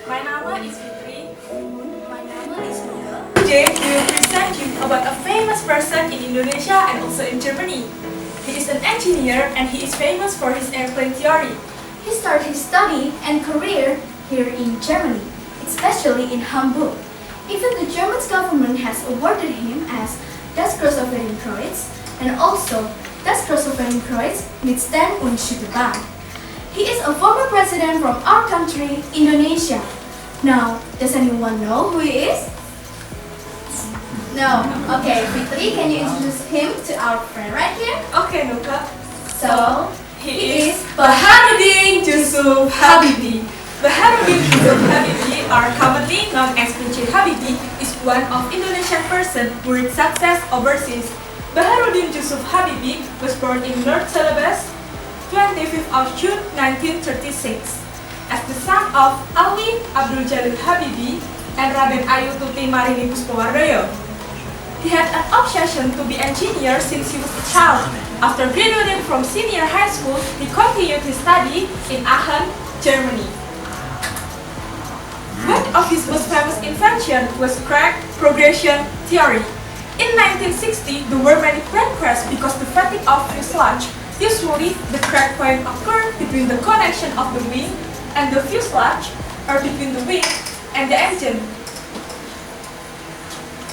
My name is Fitri. My name is Diah. Today we will present you about a famous person in Indonesia and also in Germany. He is an engineer and he is famous for his airplane theory. He started his study and career here in Germany, especially in Hamburg. Even the German government has awarded him as Das große Verdienstkreuz and also Das große Verdienstkreuz mit Stern und Schüttelbahn. He is a former president from our country, Indonesia. Now, does anyone know who he is? No. Okay, Putri, can you introduce him to our friend right here? Okay, Nuke. So, He is Bacharuddin Jusuf Habibie. Bacharuddin Jusuf Habibie, or commonly known as Prince Habibie, is one of Indonesian person who reached success overseas. Bacharuddin Jusuf Habibie was born in North Celebes, 25th of June 1936, as the son of Ali Abdul Jalil Habibie and Raden Ayu Tuti Marini Puspawardoyo. He had an obsession to be engineer since he was a child. After graduating from senior high school, he continued his study in Aachen, Germany. One of his most famous inventions was crack progression theory. In 1960, the world many plane crashed because the fatigue of fuselage. Usually, the crack point occurred between the connection of the wing and the fuselage, or between the wing and the engine.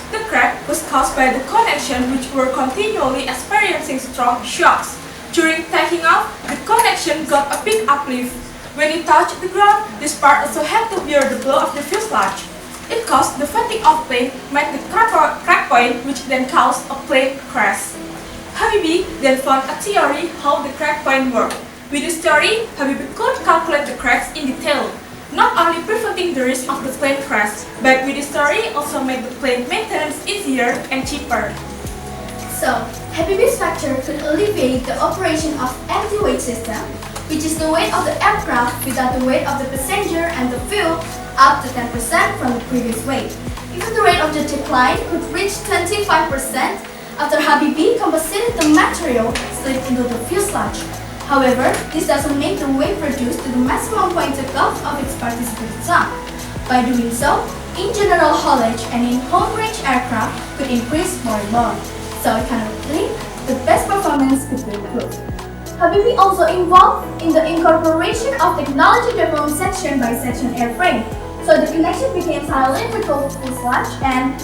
The crack was caused by the connection which were continually experiencing strong shocks. During taking off, the connection got a big uplift. When it touched the ground, this part also had to bear the blow of the fuselage. It caused the fatigue of plane, made the crack point, which then caused a plane crash. Habibie then found a theory how the crack point worked. With this theory, Habibie could calculate the cracks in detail, not only preventing the risk of the plane crash, but with this theory also made the plane maintenance easier and cheaper. So, Habibie's factor could alleviate the operation of empty weight system, which is the weight of the aircraft without the weight of the passenger and the fuel, up to 10% from the previous weight. Even the rate of the decline could reach 25% after Habibie composited the material slipped into the fuselage. However, this doesn't make the weight reduced to the maximum pointed cost of its participant design. By doing so, in general haulage and in long-range aircraft could increase more and more. So economically, the best performance could be improved. Habibie also involved in the incorporation of technology development section by section airframe. So the connection became cylindrical fuselage and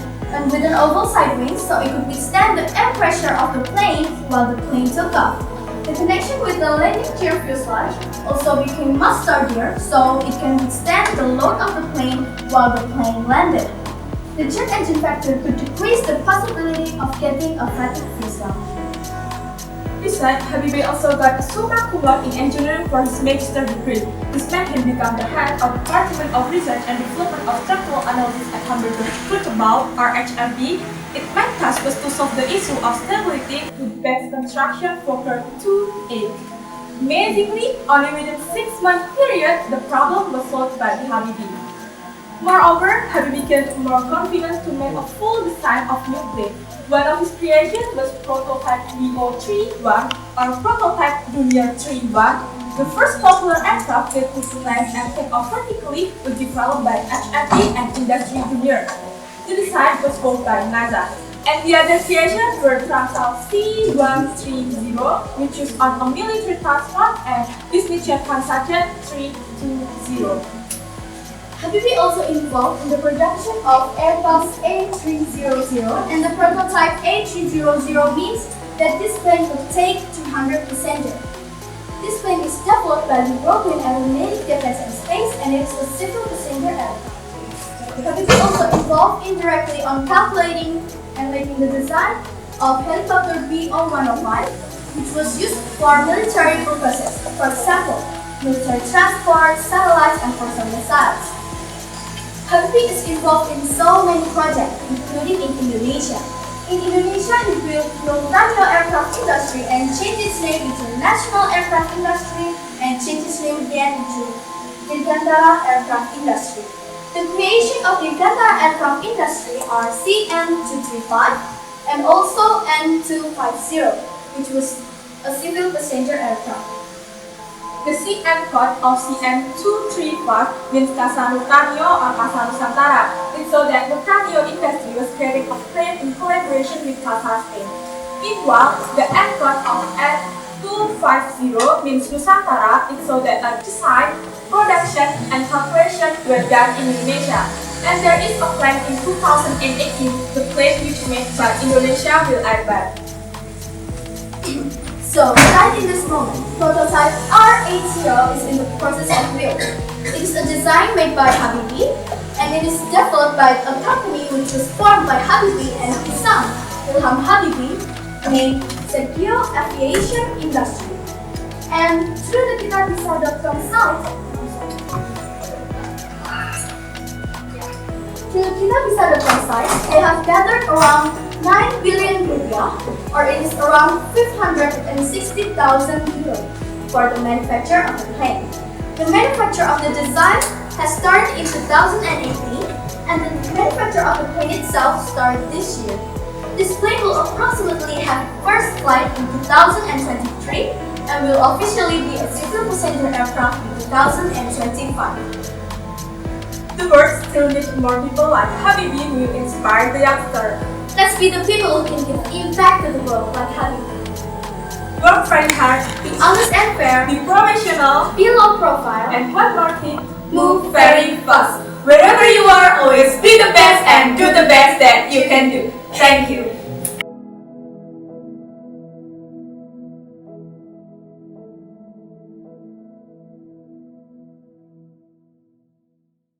with an oval side wing, so it could withstand the air pressure of the plane while the plane took off. The connection with the landing gear fuselage also became much sturdier, so it can withstand the load of the plane while the plane landed. The jet engine factor could decrease the possibility of getting a fatigue fuselage. Besides, Habibie also got a summa cum laude in engineering for his magister degree. This made him become the head of the Department of Research and Development of Structural Analysis at Hamburg Brückenbau, or HMB. Its main task was to solve the issue of stability with base construction Fokker 2.8. Amazingly, only within a 6-month period, the problem was solved by Habibie. Moreover, Habibie became more confident to make a full design of new plane. One of his creations was prototype VO31 or prototype Junior 31. The first popular aircraft that could land and take off vertically was developed by HMB and Industry Junior. The design was built by NASA. And the other creations were Transal C-130, which was on a military transport, and Disney Jet Hansajet 320. Habibie also involved in the production of Airbus A300, and the prototype A300 means that this plane could take 200 passengers. This plane is developed by the European Aeronautic Defense and Space, and it is a civil passenger aircraft. Habibie also involved indirectly on calculating and making the design of helicopter BO-105, which was used for military purposes, for example, military transport, satellites, and for some missiles. Habibie is involved in so many projects, including in Indonesia. In Indonesia, he built Vollyati aircraft industry and changed its name into National Aircraft Industry and changed its name again into Dirgantara Aircraft Industry. The creation of Dirgantara Aircraft Industry are CN235 and also N250, which was a civil passenger aircraft. The CN code of CN235 means Casa Nutanio or Casa Nusantara. It shows that Nutanio industry was creating a plane in collaboration with Casa Spain. Meanwhile, the N code of N250 means Nusantara. It shows that a design, production, and calculation were done in Indonesia. And there is a plan in 2018, the plane which made by Indonesia will arrive. So, right in this moment, prototype R80 is in the process of build. It is a design made by Habibie, and it is developed by a company which was formed by Habibie and his son, Ilham Habibie, named Secure Aviation Industry. And through the kitabisa.com site, they have gathered around 9 billion rupiah, or it is around 560,000 euros, for the manufacture of the plane. The manufacture of the design has started in 2018, and the manufacture of the plane itself started this year. This plane will approximately have first flight in 2023 and will officially be a single-passenger aircraft in 2025. The world still needs more people like Habibie who will inspire the youngsters. Let's be the people who can give impact to the world like Habibie. Work very hard, Be honest and fair, be professional, be low profile, and one more thing, move very fast. Wherever you are, always be the best and do the best that you can do. Thank you.